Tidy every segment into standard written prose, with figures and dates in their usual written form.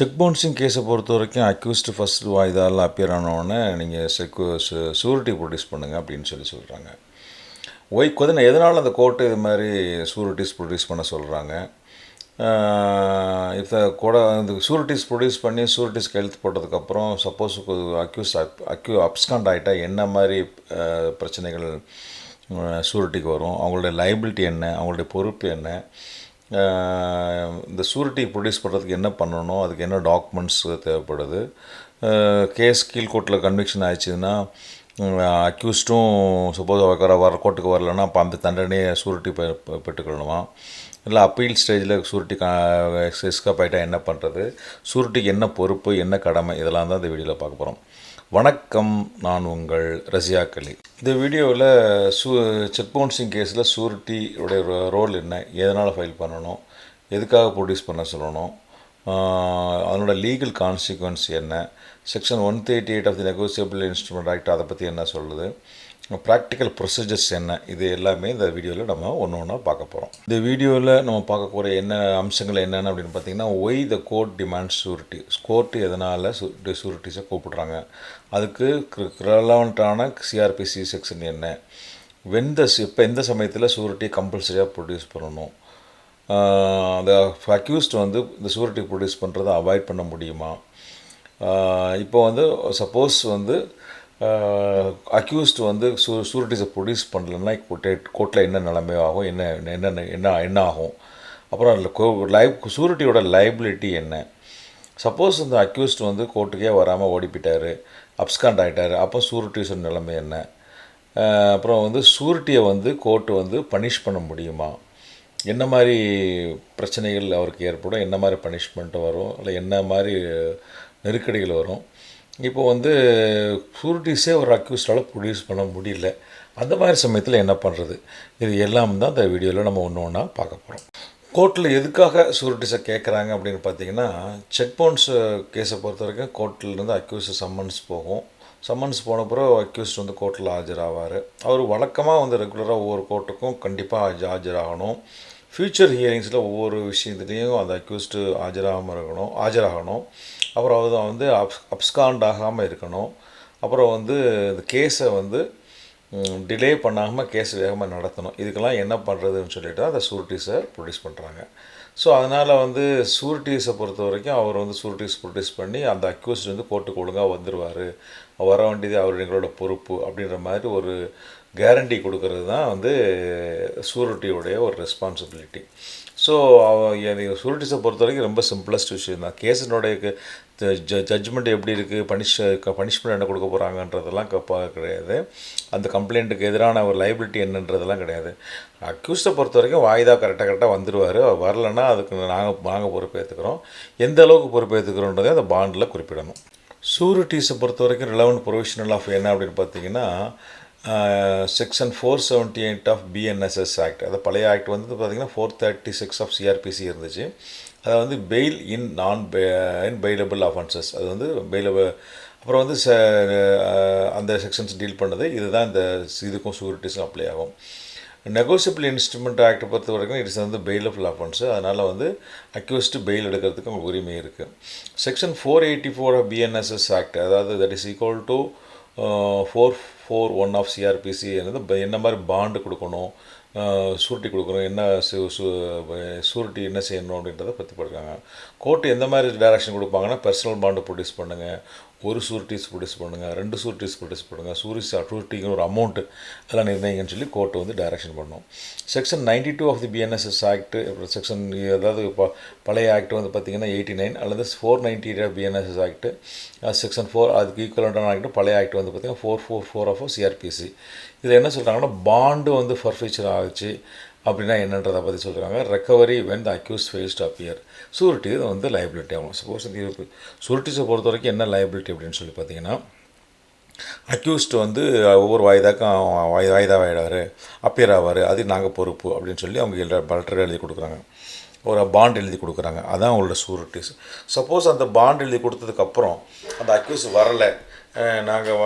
Check bouncing கேஸை பொறுத்த வரைக்கும் அக்யூஸ்டு ஃபஸ்ட்டு வாய்தாலாம் அப்பியர் ஆனவுடனே நீங்கள் ஷூரிட்டி ப்ரொடியூஸ் பண்ணுங்கள் அப்படின்னு சொல்கிறாங்க. கொஞ்சம் எதனால் அந்த கோர்ட்டு இது மாதிரி ஷூரிட்டிஸ் ப்ரொடியூஸ் பண்ண சொல்கிறாங்க. இப்போ கூட இந்த ஷூரிட்டிஸ் ப்ரொடியூஸ் பண்ணி ஷூரிட்டிஸ் கையெழுத்து போட்டதுக்கப்புறம் சப்போஸ் அப்ஸ்காண்ட் ஆகிட்டா என்ன மாதிரி பிரச்சனைகள் ஷூரிட்டிக்கு வரும், அவங்களுடைய லைபிலிட்டி என்ன, அவங்களுடைய பொறுப்பு என்ன, இந்த ஷூரிட்டி ப்ரொடியூஸ் பண்ணுறதுக்கு என்ன பண்ணணும், அதுக்கு என்ன டாக்குமெண்ட்ஸ் தேவைப்படுது, கேஸ் கீழ்கோர்ட்டில் கன்விக்ஷன் ஆயிடுச்சுன்னா அக்யூஸ்டும் சப்போஸ் வர கோர்ட்டுக்கு வரலன்னா அப்போ அந்த தண்டனையை ஷூரிட்டி பெற்றுக்கொள்ளணுமா, இல்லை அப்பீல் ஸ்டேஜில் ஷூரிட்டி எஸ்கேப் ஆகிட்டா என்ன பண்ணுறது, ஷூரிட்டிக்கு என்ன பொறுப்பு என்ன கடமை, இதெல்லாம் தான் இந்த வீடியோவில் பார்க்க போகிறோம். வணக்கம், நான் உங்கள் ரசியா கலி. இந்த வீடியோவில் செக் பவுன்சிங் கேஸில் ஷூரிட்டியோடைய ரோல் என்ன, எதனால் ஃபைல் பண்ணணும், எதுக்காக ப்ரொடியூஸ் பண்ண சொல்லணும், அதனோட லீகல் கான்சிக்வன்ஸ் என்ன, section 138 of the negotiable instrument act அதை பற்றி என்ன சொல்லுது, ப்ராக்டிக்கல் ப்ரொசீஜர்ஸ் என்ன, இது எல்லாமே இந்த வீடியோவில் நம்ம ஒன்று ஒன்றா பார்க்க போகிறோம். இந்த வீடியோவில் நம்ம பார்க்கக்கூடிய என்ன அம்சங்கள் என்னென்ன அப்படின்னு பார்த்தீங்கன்னா, why the court demands surety, court எதனால் ஷூரிட்டிஸை கூப்பிட்றாங்க, அதுக்கு ரெலவெண்ட்டான சிஆர்பிசி செக்ஷன் என்ன, இப்போ எந்த சமயத்தில் ஷூரிட்டி கம்பல்சரியாக ப்ரொடியூஸ் பண்ணணும், அந்த அக்யூஸ்ட் இந்த ஷூரிட்டி ப்ரொடியூஸ் பண்ணுறதை அவாய்ட் பண்ண முடியுமா, இப்போ சப்போஸ் அக்யூஸ்ட் ஷூரிட்டிஸை ப்ரொடியூஸ் பண்ணலன்னா கோர்ட்டில் என்ன நிலைமை ஆகும், என்ன ஆகும், அப்புறம் அதில் ஷூரிட்டியோட லைபிலிட்டி என்ன, சப்போஸ் இந்த அக்யூஸ்ட் கோர்ட்டுக்கே வராமல் ஓடிப்பிட்டார், அப்ஸ்காண்ட் ஆகிட்டார், அப்போ ஷூரிட்டிஸோட நிலைமை என்ன, அப்புறம் ஷூரிட்டியை கோர்ட்டு பனிஷ் பண்ண முடியுமா, என்ன மாதிரி பிரச்சனைகள் அவருக்கு ஏற்படும், என்ன மாதிரி பனிஷ்மெண்ட்டு வரும், இல்லை என்ன மாதிரி நெருக்கடிகள் வரும், இப்போ ஷூரிட்டிஸே ஒரு அக்யூஸ்டால் ப்ரொடியூஸ் பண்ண முடியல, அந்த மாதிரி சமயத்தில் என்ன பண்ணுறது, இது எல்லாம் தான் இந்த வீடியோவில் நம்ம ஒன்று ஒன்றா பார்க்க போகிறோம். கோர்ட்டில் எதுக்காக ஷூரிட்டிஸை கேட்குறாங்க அப்படின்னு பார்த்தீங்கன்னா, செக் பவுன்ஸ் கேஸை பொறுத்த வரைக்கும் கோர்ட்டிலேருந்து அக்யூஸ்ட் சம்மன்ஸ் போகும், சம்மன்ஸ் போன பிறகு அக்யூஸ்ட் கோர்ட்டில் ஆஜராவார். அவர் வழக்கமாக ரெகுலராக ஒவ்வொரு கோர்ட்டுக்கும் கண்டிப்பாக ஆஜராகணும். ஃப்யூச்சர் ஹியரிங்ஸில் ஒவ்வொரு விஷயத்துலேயும் அந்த அக்யூஸ்ட்டு ஆஜராகணும். அப்புறம் அப்ஸ்காண்ட் ஆகாமல் இருக்கணும். அப்புறம் இந்த கேஸை டிலே பண்ணாமல் கேஸ் வேகமாக நடத்தணும். இதுக்கெல்லாம் என்ன பண்ணுறதுன்னு சொல்லிட்டு அந்த ஷூரிட்டிஸை ப்ரொடியூஸ் பண்ணுறாங்க. ஸோ அதனால் ஷூரிட்டிஸை பொறுத்த வரைக்கும் அவர் ஷூரிட்டிஸ் ப்ரொடியூஸ் பண்ணி அந்த அக்யூஸ்ட் கோர்ட்டுக்கு ஒழுங்காக வந்துடுவார், வர வேண்டியது அவர் எங்களோட பொறுப்பு அப்படின்ற மாதிரி ஒரு கேரண்டி கொடுக்கறது தான் ஷூரிட்டியோடைய ஒரு ரெஸ்பான்சிபிலிட்டி. ஸோ ஷூரிட்டிஸை பொறுத்த வரைக்கும் ரொம்ப சிம்பிளஸ்ட் விஷயம் தான். கேஸினுடைய ஜட்ஜ்மெண்ட் எப்படி இருக்குது, பனிஷ்மெண்ட் என்ன கொடுக்க போகிறாங்கன்றதெல்லாம் கிடையாது. அந்த கம்ப்ளைண்ட்டுக்கு எதிரான ஒரு லைபிலிட்டி என்னன்றதெல்லாம் கிடையாது. அக்யூஸ்டை பொறுத்த வரைக்கும் வாய்தா கரெக்டாக வந்துடுவார். வரலைன்னா அதுக்கு நாங்கள் பொறுப்பேற்றுக்கிறோம். எந்த அளவுக்கு பொறுப்பேற்றுக்கிறோன்றதே அந்த பாண்டில் குறிப்பிடணும். ஷூரிட்டிஸை பொறுத்த வரைக்கும் ரிலவெண்ட் ப்ரொவிஷனல் ஆஃப் என்ன அப்படின்னு பார்த்தீங்கன்னா, செக்ஷன் 478 ஆஃப் பிஎன்எஸ்எஸ் ஆக்ட், அது பழைய ஆக்ட் பார்த்திங்கன்னா 436 ஆஃப் சிஆர்பிசி இருந்துச்சு. அது பெயில் இன் பெயிலபிள் அஃபென்சஸ், அது பெயிலபிள். அப்புறம் அந்த செக்ஷன்ஸ் டீல் பண்ணது இதுதான் இதுக்கும் ஷூரிட்டிஸும் அப்ளை ஆகும். நெகோசியபிள் இன்ஸ்ட்ருமெண்ட் ஆக்ட் பொறுத்த வரைக்கும் இட்ஸ் பெயிலபிள் அஃபென்ஸு, அதனால் அக்யூஸ்டு பெயில் எடுக்கிறதுக்கு உங்களுக்கு உரிமை இருக்குது. செக்ஷன் 484 ஆஃப் பிஎன்எஸ்எஸ் ஆக்ட், அதாவது that is equal to 441 of CRPC என்ன மாதிரி பாண்டு கொடுக்கணும், ஷூரிட்டி கொடுக்கணும், என்ன ஷூரிட்டி என்ன செய்யணும் அப்படின்றத பற்றி படிக்கிறாங்க. கோர்ட்டு எந்த மாதிரி டைரக்ஷன் கொடுப்பாங்கன்னா, பர்சனல் பாண்டு ப்ரொடியூஸ் பண்ணுங்கள், ஒரு ஷூரிட்டிஸ் ப்ரொடியூஸ் பண்ணுங்கள், 2 ஷூரிட்டிஸ் ப்ரொடியூஸ் பண்ணுங்கள், ஷூரிட்டிக்கு ஒரு அமௌண்ட்டு அதெல்லாம் நிர்ணயிங்கன்னு சொல்லி கோர்ட்டு டைரக்ஷன் பண்ணணும். Section 92 of the BNSS act, section அதாவது பழைய ஆக்ட் பார்த்திங்கன்னா 89 அல்லது 498 ஆஃப் பிஎன்எஸ்எஸ் ஆக்ட், செக்ஷன் 4 அதுக்கு ஈக்குவலண்டான ஆக்ட் பழைய ஆக்ட் பார்த்திங்கன்னா 444 ஆஃப் சிஆர்பிசி. இதில் என்ன சொல்கிறாங்கன்னா, பாண்டு ஃபர்ஃபீச்சர் ஆகிடுச்சு அப்படின்னா என்னன்றதை பற்றி சொல்கிறாங்க. Recovery when the accuse fails to appear, surety liability ஆகும். சப்போஸ் ஷூரிட்டிஸை பொறுத்த வரைக்கும் என்ன லைபிலிட்டி அப்படின்னு சொல்லி பார்த்தீங்கன்னா, அக்யூஸ்ட் ஒவ்வொரு வாய்தாக்கும் வாய்தாவாயிடார், அப்பியர் ஆவார், அது நாங்கள் பொறுப்பு அப்படின்னு சொல்லி அவங்க லெட்டர் எழுதி கொடுக்குறாங்க, ஒரு பாண்ட் எழுதி கொடுக்குறாங்க. அதுதான் அவங்களோட ஷூரிட்டிஸ். சப்போஸ் அந்த பாண்ட் எழுதி கொடுத்ததுக்கப்புறம் அந்த அக்யூஸ் வரலை, நாங்கள்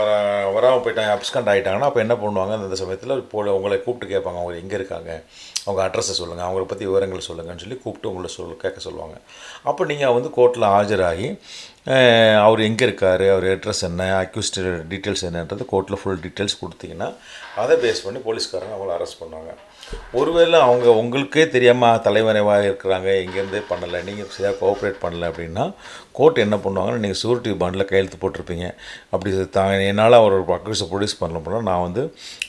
வராமல் போயிட்டாங்க, அப்ஸ்கண்ட் ஆகிட்டாங்கன்னா அப்போ என்ன பண்ணுவாங்க, அந்த சமயத்தில் உங்களை கூப்பிட்டு கேட்பாங்க, அவங்க எங்கே இருக்காங்க, அவங்க அட்ரஸை சொல்லுங்கள், அவங்கள பற்றி விவரங்கள் சொல்லுங்கன்னு சொல்லி கூப்பிட்டு உங்களை கேட்க சொல்லுவாங்க. அப்போ நீங்கள் வந்து கோர்ட்டில் ஆஜராகி அவர் எங்கே இருக்கார், அவர் அட்ரஸ் என்ன, அக்யூஸ்ட் டீட்டெயில்ஸ் என்னன்றது கோர்ட்டில் ஃபுல் டீட்டெயில்ஸ் கொடுத்தீங்கன்னா அதை பேஸ் பண்ணி போலீஸ்காரங்க அவங்கள அரெஸ்ட் பண்ணுவாங்க. ஒருவேளை அவங்க உங்களுக்கே தெரியாமல் தலைமறைவாக இருக்கிறாங்க, எங்கேருந்தே பண்ணலை, நீங்கள் சரியாக கோஆப்ரேட் பண்ணலை அப்படின்னா கோர்ட் என்ன பண்ணுவாங்கன்னா, நீங்கள் ஷூரிட்டி பாண்டில் கையெழுத்து போட்டிருப்பீங்க, அப்படி என்னால் ஒரு அக்யூஸை ப்ரொடியூஸ் பண்ண நான் வந்து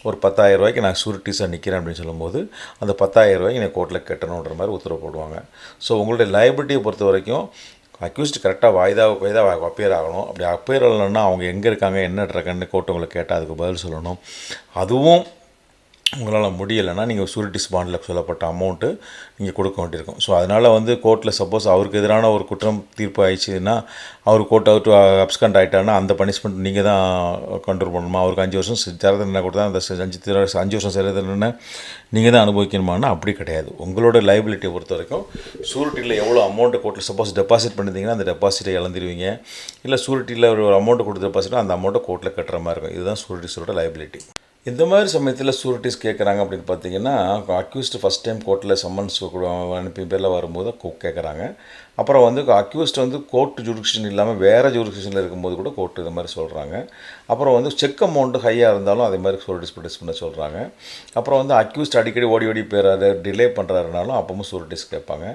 ஒரு 10,000 ரூபாய்க்கு நான் ஷூரிட்டிஸாக நிற்கிறேன் அப்படின்னு சொல்லும்போது அந்த 10,000 ரூபாய்க்கு நீங்கள் கோர்ட்டில் கட்டணுன்ற மாதிரி உத்தரவு போடுவாங்க. ஸோ உங்களுடைய லைபிலிட்டியை பொறுத்த வரைக்கும் அக்யூஸ்ட் கரெக்டாக வாய்தா அப்பியர் ஆகணும். அப்படி அப்பியர் ஆகலைன்னா அவங்க எங்கே இருக்காங்க, என்ன ட்ரக்குன்னு கோர்ட்டு உங்களை கேட்டால் அதுக்கு பதில் சொல்லணும். அதுவும் உங்களால் முடியலைன்னா நீங்கள் ஷூரிட்டிஸ் பாண்டில் சொல்லப்பட்ட அமௌண்ட்டு நீங்கள் கொடுக்க வேண்டியிருக்கும். ஸோ அதனால் வந்து கோர்ட்டில் சப்போஸ் அவருக்கு எதிரான ஒரு குற்றம் தீர்ப்பு ஆயிடுச்சுன்னா, அவர் கோர்ட் அவுட் அப்ஸ்கண்ட் ஆகிட்டாருன்னா அந்த பனிஷ்மெண்ட் நீங்கள் தான் கண்ட்ரோல் பண்ணணுமா, அவருக்கு 5 வருஷம் சிறை தண்டனை கொடுத்தா அந்த 5 வருஷம் சிறை தண்டனை நீங்கள் தான் அனுபவிக்கணுமானா அப்படி கிடையாது. உங்களோட லைபிலிட்டியை பொறுத்த வரைக்கும் ஷூரிட்டியில் எவ்வளோ அமௌண்ட்டு கோர்ட்டில் சப்போஸ் டெபாசிட் பண்ணியிருந்தீங்கன்னா அந்த டெபாசிட்டை இழந்துருவீங்க, இல்லை ஷூரிட்டியில் ஒரு அமௌண்ட்டு கொடுத்து டெபாசிட்டோ அந்த அமௌண்ட்டை கோர்ட்டில் கட்டுற மாதிரி இருக்கும். இதுதான் ஷூரிட்டிஸோட லைபிலிட்டி. இந்த மாதிரி சமயத்தில் ஷூரிட்டிஸ் கேட்குறாங்க அப்படின்னு பார்த்தீங்கன்னா, அக்யூஸ்டு ஃபஸ்ட் டைம் கோர்ட்டில் சம்மன்ஸ் அனுப்பி பேரில் வரும்போது கேட்குறாங்க. அப்புறம் வந்து அக்யூஸ்ட் வந்து கோர்ட் ஜூரிடிக்ஷன் இல்லாமல் வேறு ஜூரிடிக்ஷனில் இருக்கும்போது கூட கோர்ட்டு இது மாதிரி சொல்கிறாங்க. அப்புறம் வந்து செக் அமௌண்ட்டு ஹையாக இருந்தாலும் அதே மாதிரி ஷூரிட்டிஸ் ப்ரொடியூஸ் பண்ண சொல்கிறாங்க. அப்புறம் வந்து அக்யூஸ்ட் அடிக்கடி ஓடி போயிறாரு, டிலே பண்ணுறாருனாலும் அப்பவும் ஷூரிட்டிஸ் கேட்பாங்க.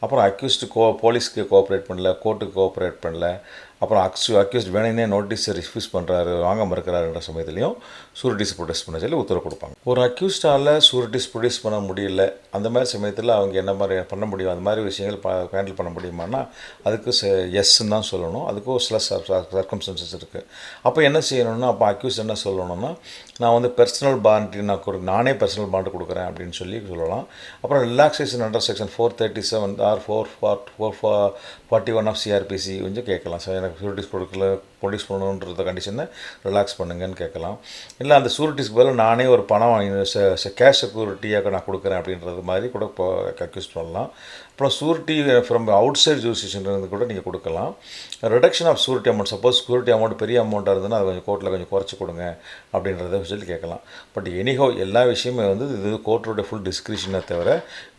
அப்புறம் அக்யூஸ்டு போலீஸ்க்கு கோஆப்ரேட் பண்ணல, கோர்ட்டுக்கு கோஆப்ரேட் பண்ணல, அப்புறம் அக்யூஸ்ட் வேணுன்னே நோட்டீஸை ரிஃப்யூஸ் பண்ணுறாரு, வாங்க மறுக்கிறாருன்ற சமயத்துலையும் ஷூரிட்டிஸ் ப்ரொடியூஸ் பண்ண சொல்லி உத்தரவு கொடுப்பாங்க. ஒரு அக்யூஸ்டால் ஷூரிட்டிஸ் ப்ரொடியூஸ் பண்ண முடியல, அந்த மாதிரி சமயத்தில் அவங்க என்ன மாதிரி பண்ண முடியும், அந்த மாதிரி விஷயங்கள் ஹேண்டில் பண்ண முடியுமானா அதுக்கு எஸ்ன்னு தான் சொல்லணும். அதுக்கும் சில சர்க்கம்ஸ்டன்சஸ் இருக்குது. அப்போ என்ன செய்யணும்னா, அப்போ அக்யூஸ் என்ன சொல்லணும்னா, நான் வந்து பர்சனல் பாண்ட் நானே பர்சனல் பாண்டு கொடுக்குறேன் அப்படின்னு சொல்லலாம். அப்புறம் relaxation under section 437 or 441 of CRPC கொஞ்சம் கேட்கலாம். சார் எனக்கு ஷூரிட்டிஸ் ப்ரொடியூஸ் பண்ணணுன்றத கண்டிஷனை ரிலாக்ஸ் பண்ணுங்கன்னு கேட்கலாம். இல்லை அந்த ஷூரிட்டிஸ்க்கு பதில் நானே ஒரு பணம் வாங்கி கேஷ் செக்யூரிட்டியாக நான் கொடுக்குறேன் அப்படின்றது மாதிரி கூட இப்போ அக்யூஸ் பண்ணலாம். அப்புறம் ஷூரிட்டி ஃப்ரம் அவுட் சைட் ஜூரிஸ்டிக்ஷன்லேருந்து கூட நீங்கள் கொடுக்கலாம். Reduction of surety amount, suppose surety amount பெரிய அமௌண்ட்டாக இருந்ததுன்னா அது கொஞ்சம் கோர்ட்டில் கொஞ்சம் குறைச்சி கொடுங்க அப்படின்றத சொல்லி கேட்கலாம். பட் எனிஹோ எல்லா விஷயமே வந்து இது கோர்ட்டோட ஃபுல் டிஸ்கிரிஷனை தவிர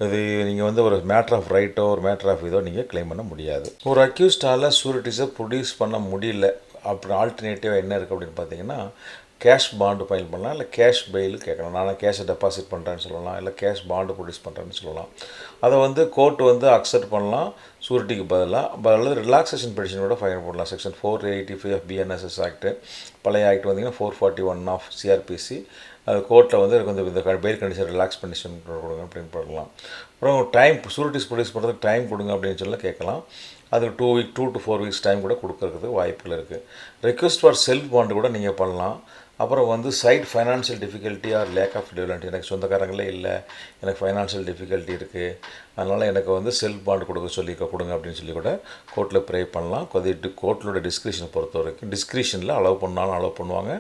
இது நீங்கள் வந்து ஒரு மேட்டர் ஆஃப் ரைட்டோ ஒரு மேட்டர் ஆஃப் இதோ நீங்கள் கிளைம் பண்ண முடியாது. ஒரு அக்யூஸ்டால் ஷூரிட்டிஸை ப்ரொடியூஸ் பண்ண முடியல அப்படி ஆல்டர்னேட்டிவாக என்ன இருக்குது அப்படின்னு பார்த்தீங்கன்னா, கேஷ் பாண்டு ஃபைல் பண்ணலாம், இல்லை கேஷ் பெயில் கேட்கலாம். நான் கேஷை டெபாசிட் பண்ணுறேன்னு சொல்லலாம், இல்லை கேஷ் பாண்டு ப்ரொடியூஸ் பண்ணுறேன்னு சொல்லலாம். அதை வந்து கோர்ட் வந்து அக்செப்ட் பண்ணலாம் ஷூரிட்டிக்கு பதிலாக, அல்லது ரிலாக்ஸேஷன் பெட்டிஷனோட ஃபைல் போடலாம். செக்ஷன் 485 ஆஃப் பிஎன்எஸ்எஸ் ஆக்ட்டு, பழைய ஆக்ட் வந்தீங்கன்னா 441 ஆஃப் சிஆர்பிசி, அது கோர்ட்டில் வந்து கொஞ்சம் இந்த பெயில் கண்டிஷன் ரிலாக்ஸ் கண்டிஷன் கொடுங்க அப்படின்னு போடலாம். அப்புறம் டைம் ஷூரிட்டிஸ் ப்ரொடியூஸ் பண்ணுறதுக்கு டைம் கொடுங்க அப்படின்னு சொல்லி கேட்கலாம். அது 2 to 4 weeks டைம் கூட கொடுக்கறதுக்கு வாய்ப்புகள் இருக்குது. ரெக்வெஸ்ட் ஃபார் செல்ஃப் பாண்டு கூட நீங்கள் பண்ணலாம். அப்புறம் வந்து side financial difficulty or lack of development, எனக்கு சொந்தக்காரங்களே இல்லை, எனக்கு ஃபைனான்ஷியல் டிஃபிகல்ட்டி இருக்குது, அதனால் எனக்கு வந்து செல்ஃப் பாண்டு கொடுங்க அப்படின்னு சொல்லி கூட கோர்ட்டில் ப்ரே பண்ணலாம். கோர்ட்டோட டிஸ்கிரிஷனை பொறுத்த வரைக்கும் டிஸ்கிரிஷனில் அலோவ் பண்ணாலும் அலோவ் பண்ணுவாங்க.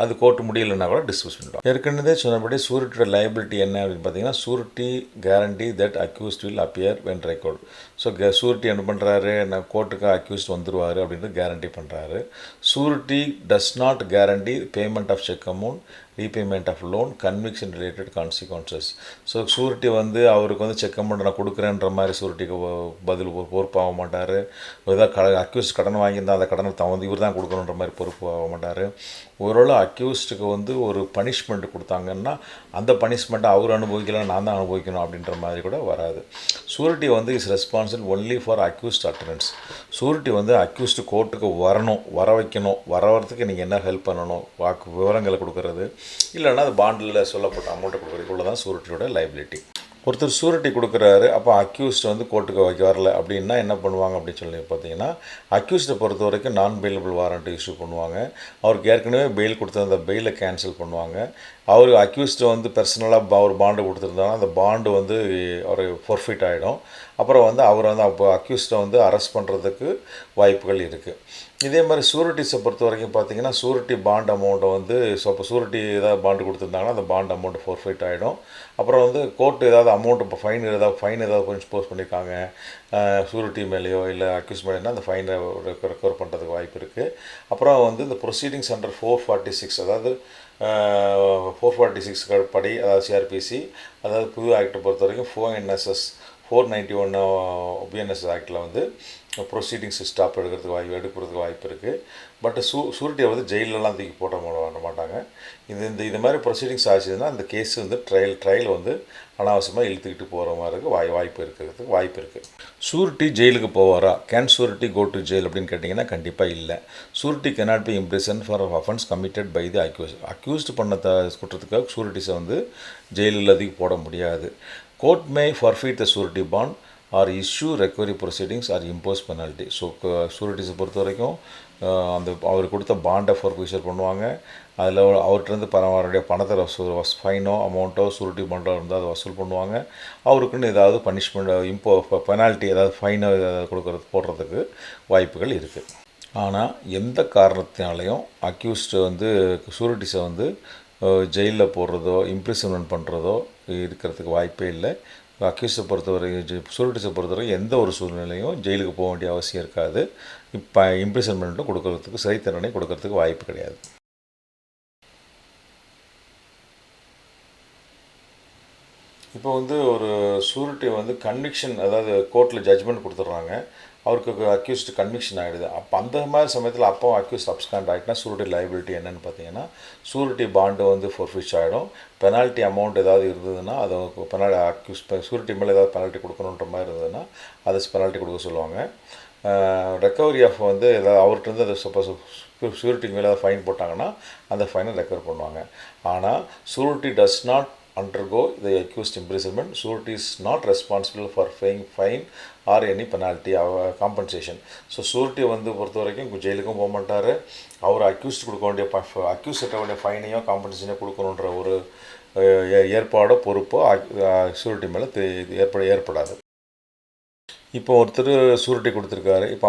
அது கோர்ட்டு முடியலைன்னா கூட டிஸ்மிஸ் பண்ணிடுவோம். ஏற்கனவே சொன்னபடி ஷூரிட்டியோட லைபிலிட்டி என்ன அப்படின்னு பார்த்தீங்கன்னா, surety guarantee that accused will appear when record. So surety என்ன பண்ணுறாரு, நான் கோர்ட்டுக்கு அக்யூஸ்ட் வந்துடுவார் அப்படின்ட்டு கேரண்டி பண்ணுறாரு. Surety does not guarantee payment of cheque amount, repayment of loan, conviction related consequences. So surety வந்து அவருக்கு வந்து செக் அமௌண்ட் நான் கொடுக்குறேன்ற மாதிரி ஷூரிட்டிக்கு பதில் பொறுப்பாக மாட்டார். ஏதாவது அக்யூஸ்ட் கடன் வாங்கியிருந்தால் அந்த கடனை வந்து இவர் தான் கொடுக்கணுன்ற மாதிரி பொறுப்பு ஆக மாட்டார். ஓரளவு அக்யூஸ்டுக்கு வந்து ஒரு பனிஷ்மெண்ட் கொடுத்தாங்கன்னா அந்த பனிஷ்மெண்ட்டை அவர் அனுபவிக்கலாம், நான் தான் அனுபவிக்கணும் அப்படின்ற மாதிரி கூட வராது. ஷூரிட்டி வந்து is responsible only for accused attendance. Surety வந்து அக்யூஸ்டு கோர்ட்டுக்கு வர வைக்கணும், வரத்துக்கு நீங்கள் என்ன ஹெல்ப் பண்ணணும், விவரங்களை கொடுக்கறது, இல்லைன்னா அது பாண்டில் சொல்லப்பட்ட அமௌண்ட்டை கொடுக்குறது, இவ்வளோ தான் ஷூரிட்டியோட லைபிலிட்டி. ஒருத்தர் ஷூரிட்டி கொடுக்குறாரு, அப்போ அக்யூஸ்ட் வந்து கோர்ட்டுக்கு வரல அப்படின்னா என்ன பண்ணுவாங்க அப்படின்னு சொல்லி பார்த்தீங்கன்னா, அக்யூஸ்ட்டை பொறுத்த வரைக்கும் நான் பெயிலபிள் வாரண்ட் இஷ்யூ பண்ணுவாங்க. அவருக்கு ஏற்கனவே பெயில் கொடுத்த அந்த பெயிலை கேன்சல் பண்ணுவாங்க. அவர் அக்யூஸ்டு வந்து பர்சனலாக ஒரு பாண்டு கொடுத்துருந்தாங்கன்னா அந்த பாண்டு வந்து ஒரு ஃபோர்ஃபிட் ஆகிடும். அப்புறம் வந்து அவர் வந்து அப்போ அக்யூஸ்டை வந்து அரெஸ்ட் பண்ணுறதுக்கு வாய்ப்புகள் இருக்குது. இதே மாதிரி ஷூரிட்டிஸை பொறுத்த வரைக்கும் பார்த்தீங்கன்னா ஷூரிட்டி பாண்ட் அமௌண்ட்டை வந்து இப்போ ஷூரிட்டி ஏதாவது பாண்டு கொடுத்துருந்தாங்கன்னா அந்த பாண்ட் அமௌண்ட்டு ஃபோர்ஃபைட் ஆகிடும். அப்புறம் வந்து கோர்ட்டு ஏதாவது அமௌண்ட் இப்போ ஃபைன் ஏதாவது கொஞ்சம் போஸ்ட் பண்ணியிருக்காங்க ஷூரிட்டி மேலேயோ இல்லை அக்யூஸ் மேலேனா அந்த ஃபைனை ரெக்கவர் பண்ணுறதுக்கு வாய்ப்பு இருக்குது. அப்புறம் வந்து இந்த ப்ரொசீடிங்ஸ் அண்டர் 446 அதாவது 446 படி அதாவது சிஆர்பிசி அதாவது புது ஆக்டை பொறுத்த வரைக்கும் 491 பிஎன்எஸ் ஆக்டில் வந்து ப்ரொசீடிங்ஸ் ஸ்டாப் எடுக்கிறதுக்கு வாய்ப்பு இருக்குது. பட் ஷூரிட்டியை வந்து ஜெயிலெலாம் தூக்கி போட மாட்டாங்க. இது மாதிரி ப்ரொசீடிங்ஸ் ஆச்சுன்னா அந்த கேஸ் வந்து ட்ரையல் வந்து அனாவசியமாக இழுத்துக்கிட்டு போகிற மாதிரி வாய்ப்பு இருக்குது. ஷூரிட்டி ஜெயிலுக்கு போவாரா? Can surety go to jail அப்படின்னு கேட்டிங்கன்னா கண்டிப்பாக இல்லை. Surety cannot be imprisoned for offense committed by the accused பண்ண குற்றத்துக்காக ஷூரிட்டிஸை வந்து ஜெயிலில் தூக்கி போட முடியாது. Court may forfeit the surety bond or issue recovery proceedings or impose penalty. So ஷூரிட்டிஸை பொறுத்த வரைக்கும் அந்த அவர் கொடுத்த பாண்டை ஃபோர்ஃபியூச்சர் பண்ணுவாங்க. அதில் அவர்கிட்டருந்து அவருடைய பணத்தை ஃபைனோ அமௌண்ட்டோ ஷூரிட்டி பாண்டோ இருந்தால் அதை வசூல் பண்ணுவாங்க. அவருக்குன்னு ஏதாவது பனிஷ்மெண்ட் பெனால்ட்டி ஏதாவது ஃபைனோ ஏதாவது போடுறதுக்கு வாய்ப்புகள் இருக்குது. ஆனால் எந்த காரணத்தினாலையும் அக்யூஸ்டு வந்து ஷூரிட்டிஸை வந்து ஜெயிலில் போடுறதோ இம்ப்ரிசன்மெண்ட் பண்ணுறதோ இருக்கிறதுக்கு வாய்ப்பே இல்லை. அக்யூஸை ஷூரிட்டிஸை பொறுத்தவரை எந்த ஒரு சூழ்நிலையும் ஜெயிலுக்கு போக வேண்டிய அவசியம் இருக்காது. இப்போ இம்ப்ரிசன்மெண்ட்டும் கொடுக்கறதுக்கு சிறை தண்டனை கொடுக்கறதுக்கு வாய்ப்பு கிடையாது. இப்போ வந்து ஒரு ஷூரிட்டி வந்து கன்விக்ஷன் அதாவது கோர்ட்டில் ஜட்ஜ்மெண்ட் கொடுத்துட்றாங்க, அவருக்கு அக்யூஸ்டு கன்விக்ஷன் ஆகிடுது. அப்போ அந்த மாதிரி சமயத்தில் அப்போ அக்யூஸ்ட் அப்ஸ்காண்ட் ஆகிட்டுனா ஷூரிட்டி லைபிலிட்டி என்னென்னு பார்த்தீங்கன்னா ஷூரிட்டி பாண்டு வந்து ஃபோர்ஃபிச் ஆகிடும். பெனால்ட்டி அமௌண்ட் ஏதாவது இருந்ததுன்னா அதை ஷூரிட்டி மேலே ஏதாவது பெனால்ட்டி கொடுக்கணுன்ற மாதிரி இருந்ததுன்னா அதை பெனால்ட்டி கொடுக்க சொல்லுவாங்க. ரெக்கவரி ஆஃப் வந்து ஏதாவது அவர்கிட்ட அதை சப்போஸ் ஷூரிட்டிக்கு மேலே ஏதாவது ஃபைன் போட்டாங்கன்னா அந்த ஃபைனை ரெக்கவர் பண்ணுவாங்க. ஆனால் surety does not undergo the accused imprisonment. Surety is not responsible for paying fine or any penalty or compensation. So surety வந்து பொறுத்த வரைக்கும் ஜெயிலுக்கும் போக மாட்டார். அவர் அக்யூஸ்ட் கொடுக்க வேண்டிய அக்யூஸ் கட்ட வேண்டிய ஃபைனையோ காம்பன்சேஷனோ கொடுக்கணுன்ற ஒரு ஏற்பாடோ பொறுப்போ surety மேலே ஏற்படாது. இப்போ ஒருத்தர் ஷூரிட்டி கொடுத்துருக்காரு. இப்போ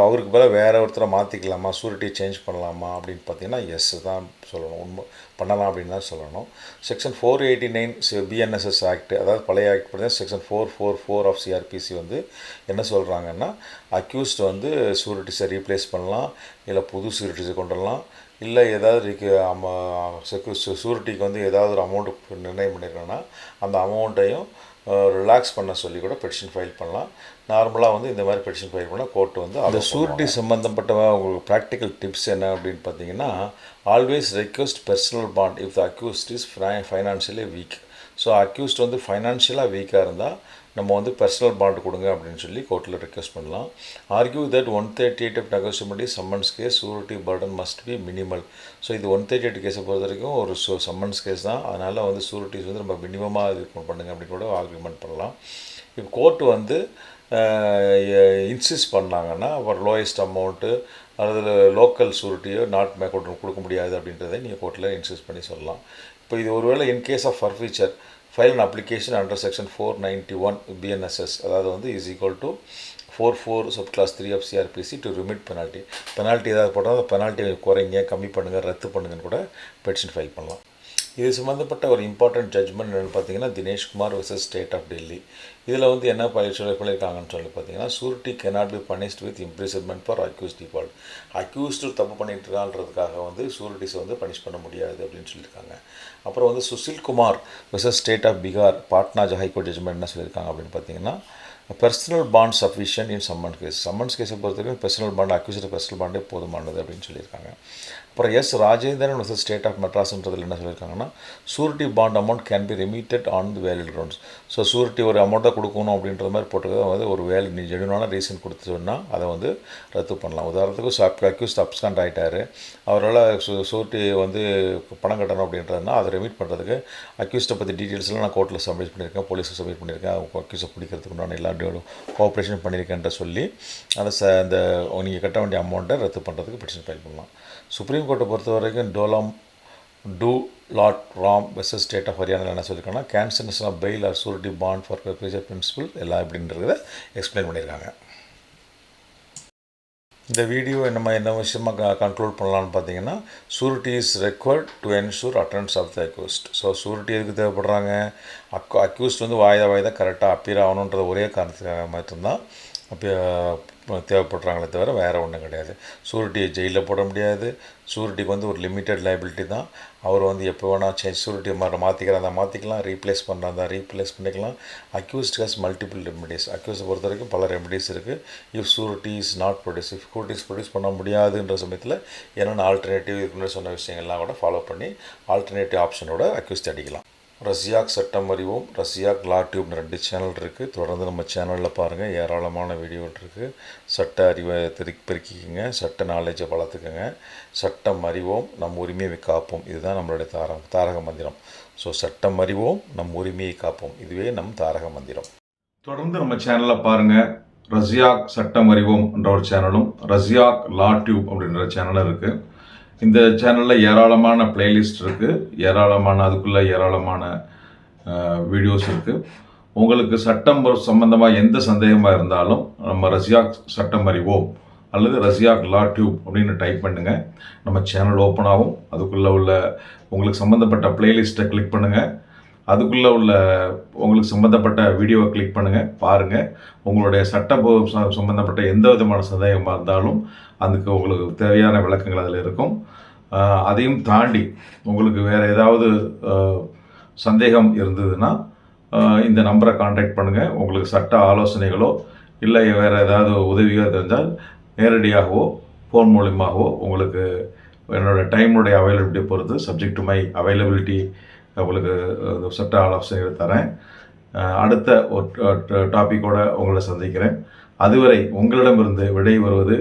அவருக்கு பதிலாக வேறு ஒருத்தரை மாற்றிக்கலாமா, ஷூரிட்டி சேஞ்ச் பண்ணலாமா அப்படின்னு பார்த்தீங்கன்னா எஸ் தான் சொல்லணும். உண்மை பண்ணலாம் அப்படின்னு தான் சொல்லணும். செக்ஷன் 489 பிஎன்எஸ்எஸ் ஆக்ட் அதாவது பழைய ஆக்ட் பார்த்தீங்கன்னா செக்ஷன் 444 ஆஃப் சிஆர்பிசி வந்து என்ன சொல்கிறாங்கன்னா அக்யூஸ்ட் வந்து ஷூரிட்டிஸை ரீப்ளேஸ் பண்ணலாம், இல்லை புது ஷூரிட்டிஸை கொண்டு வரலாம், இல்லை ஏதாவது ஷூரிட்டிக்கு வந்து ஏதாவது ஒரு அமௌண்ட்டு நிர்ணயம் பண்ணியிருக்கோன்னா அந்த அமௌண்ட்டையும் ரிலாக்ஸ் பண்ண சொல்லி கூட பெட்டிஷன் ஃபைல் பண்ணலாம். நார்மலாக வந்து இந்த மாதிரி பெட்டிஷன் ஃபைல் பண்ணால் கோர்ட்டு வந்து அந்த ஷூரிட்டி சம்மந்தப்பட்ட உங்களுக்கு ப்ராக்டிக்கல் டிப்ஸ் என்ன அப்படின்னு பார்த்தீங்கன்னா always request personal bond if the accused is financially week. So accused வந்து ஃபைனான்ஷியலாக வீக்காக இருந்தால் நம்ம வந்து பர்சனல் பாண்ட் கொடுங்க அப்படின்னு சொல்லி கோர்ட்டில் ரெக்வெஸ்ட் பண்ணலாம். Argue that 138 of negotiability summons case surety burden must be minimal. So இது 138 கேஸை பொறுத்த வரைக்கும் ஒரு சம்மன்ஸ் கேஸ் தான், அதனால் வந்து ஷூரிட்டிஸ் வந்து நம்ம மினிமமாக இது பண்ணுங்க அப்படின்னு கூட ஆர்குமெண்ட் பண்ணலாம். இப்போ கோர்ட்டு வந்து இன்சிஸ்ட் பண்ணாங்கன்னா ஒரு லோயஸ்ட் அமௌண்ட்டு அல்லது லோக்கல் ஷூரிட்டியோ கொடுக்க முடியாது அப்படின்றத நீங்கள் கோர்ட்டில் இன்சிஸ்ட் பண்ணி சொல்லலாம். இப்போ இது ஒருவேளை in case of forfeiture file an application under section 491 BNSS அதாவது வந்து is equal to 44 sub clause 3 of CrPC to remit penalty ஏதாவது போட்டால் அந்த பெனால்ட்டி குறைங்க, கம்மி பண்ணுங்கள், ரத்து பண்ணுங்கன்னு கூட பெட்டிஷன் ஃபைல் பண்ணலாம். இது சம்மந்தப்பட்ட ஒரு இம்பார்ட்டன்ட் ஜட்ஜ்மெண்ட் என்னென்னு பார்த்தீங்கன்னா Dineshkumar vs state of Delhi. இதில் வந்து என்ன பண்ணியிருக்காங்கன்னு சொல்லி பார்த்தீங்கன்னா surety cannot be punished with imprisonment for accused default. Accused தப்பு பண்ணிட்டு இருக்கான்றதுக்காக வந்து ஷூரிட்டிஸை வந்து பனிஷ் பண்ண முடியாது அப்படின்னு சொல்லியிருக்காங்க. அப்புறம் வந்து Sushil Kumar vs state of Bihar Patna high court judgment என்ன சொல்லியிருக்காங்க அப்படின்னு பார்த்தீங்கன்னா personal bond sufficient in summons கேஸை பொறுத்த வரைக்கும் பர்சனல் பாண்ட் அக்யூஸ்டு பர்சனல் பாண்டே போதுமானது அப்படின்னு சொல்லியிருக்காங்க. அப்புறம் S Rajendran vs state of மெட்ராஸ்ன்றதில் என்ன சொல்லியிருக்காங்கன்னா surety bond amount can be remitted on the valid grounds. So surety ஒரு அமௌண்ட்டை கொடுக்கணும் அப்படின்ற மாதிரி போட்டுக்கிறது வந்து ஒரு ஜெனுவான ரீசன் கொடுத்துன்னா அதை வந்து ரத்து பண்ணலாம். உதாரணத்துக்கு அக்யூஸ்ட் அப்ஸ்காண்ட் ஆகிட்டார், அவரால் ஷூரிட்டி வந்து பணம் கட்டணும் அப்படின்றதுனா அதை ரெமிட் பண்ணுறதுக்கு அக்யூஸ்ட்டை பற்றி டீட்டெயில்ஸ்லாம் நான் கோர்ட்டில் சப்மிட் பண்ணியிருக்கேன், போலீஸுக்கு சப்மிட் பண்ணியிருக்கேன், அக்யூஸை பிடிக்கிறதுக்கு உண்டான எல்லா கோஆப்ரேஷன் பண்ணியிருக்கேன்ற சொல்லி அதை அந்த நீங்கள் கட்ட வேண்டிய அமௌண்ட்டை ரத்து பண்ணுறதுக்கு பெட்டிஷன் ஃபைல் பண்ணலாம். சுப்ரீம் கோர்ட்டை பொறுத்த வரைக்கும் டோலம் டூ லாட் Ram versus state of Haryana என்ன சொல்லியிருக்காங்கன்னா cancellation of bail or surety bond for ப்ரிஜர் பிரின்சிபல் எல்லாம் எப்படின்றத எக்ஸ்பிளைன் பண்ணியிருக்காங்க. இந்த வீடியோ நம்ம என்ன விஷயமாக கன்க்ளூட் பண்ணலான்னு பார்த்தீங்கன்னா, surety is required to ensure attendance of the accused. So surety எதுக்கு தேவைப்படுறாங்க? அக்யூஸ்ட் வந்து வாய்தா கரெக்டாக அப்பீர் ஆகணுன்ற ஒரே காரணத்துக்காக மட்டும்தான் தேவைப்படுறாங்களே தவிர வேறு ஒன்றும் கிடையாது. சூரிட்டியை ஜெயிலில் போட முடியாது. சூரிட்டிக்கு வந்து ஒரு லிமிட்டட் லைபிலிட்டி தான். அவர் வந்து எப்போ வேணால் சூரிட்டி மாற்றிக்கிறதா மாற்றிக்கலாம், ரீப்ளேஸ் பண்ணுறதா ரீப்ளேஸ் பண்ணிக்கலாம். Accused has multiple remedies. Accused பொறுத்த வரைக்கும் பல ரெமிடிஸ் இருக்குது. If surety is not produce, if sureties produce பண்ண முடியாதுன்ற சமயத்தில் என்னென்ன ஆல்டர்னேட்டிவ் இதுக்கு சொன்ன விஷயங்கள்லாம் கூட ஃபாலோ பண்ணி ஆல்டர்னேட்டிவ் ஆப்ஷனோட அக்யூஸ்ட் அடிக்கலாம். ரஷ்யாக் சட்டம் அறிவோம், ரஷ்யாக் லா டியூப்னு 2 சேனல் இருக்குது. தொடர்ந்து நம்ம சேனலில் பாருங்கள், ஏராளமான வீடியோகள் இருக்குது. சட்ட அறிவை பெருக்கிக்கங்க, சட்ட நாலேஜை வளர்த்துக்கங்க. சட்டம் அறிவோம், நம் உரிமையை காப்போம், இதுதான் நம்மளுடைய தாரக மந்திரம். ஸோ சட்டம் அறிவோம், நம் உரிமையை காப்போம், இதுவே நம் தாரக மந்திரம். தொடர்ந்து நம்ம சேனலில் பாருங்கள். ரஷ்யாக் சட்டம் அறிவோம் என்ற ஒரு சேனலும், ரஷ்யாக் லா டியூப் அப்படின்ற சேனலும் இருக்குது. இந்த சேனலில் ஏராளமான பிளேலிஸ்ட் இருக்குது, அதுக்குள்ளே ஏராளமான வீடியோஸ் இருக்குது. உங்களுக்கு சட்டம் சம்பந்தமாக எந்த சந்தேகமாக இருந்தாலும் நம்ம ரஷ்யாக் சட்டம் அறிவோம் அல்லது ரஷ்யாக் லா டியூப் அப்படின்னு டைப் பண்ணுங்கள். நம்ம சேனல் ஓப்பன் ஆகும். அதுக்குள்ளே உள்ள உங்களுக்கு சம்மந்தப்பட்ட பிளேலிஸ்ட்டை கிளிக் பண்ணுங்கள். அதுக்குள்ளே உள்ள உங்களுக்கு சம்மந்தப்பட்ட வீடியோவை கிளிக் பண்ணுங்கள், பாருங்கள். உங்களுடைய சட்டம் சம்மந்தப்பட்ட எந்த விதமான சந்தேகமாக இருந்தாலும் அதுக்கு உங்களுக்கு தேவையான விளக்கங்கள் அதில் இருக்கும். அதையும் தாண்டி உங்களுக்கு வேறு ஏதாவது சந்தேகம் இருந்ததுன்னா இந்த நம்பரை கான்டாக்ட் பண்ணுங்கள். உங்களுக்கு சட்ட ஆலோசனைகளோ இல்லை வேறு ஏதாவது உதவியோ தெரிஞ்சால் நேரடியாகவோ ஃபோன் மூலியமாகவோ உங்களுக்கு என்னோடய டைமுடைய அவைலபிலிட்டி பொறுத்து சப்ஜெக்ட் டு மை அவைலபிலிட்டி உங்களுக்கு சட்ட ஆலோசனைகள் தரேன். அடுத்த ஒரு டாப்பிக்கோடு உங்களை சந்திக்கிறேன். அதுவரை உங்களிடமிருந்து விடை வருவது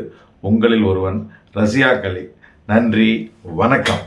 உங்களில் ஒருவன் ரஷ்யாக் அலி. நன்றி, வணக்கம்.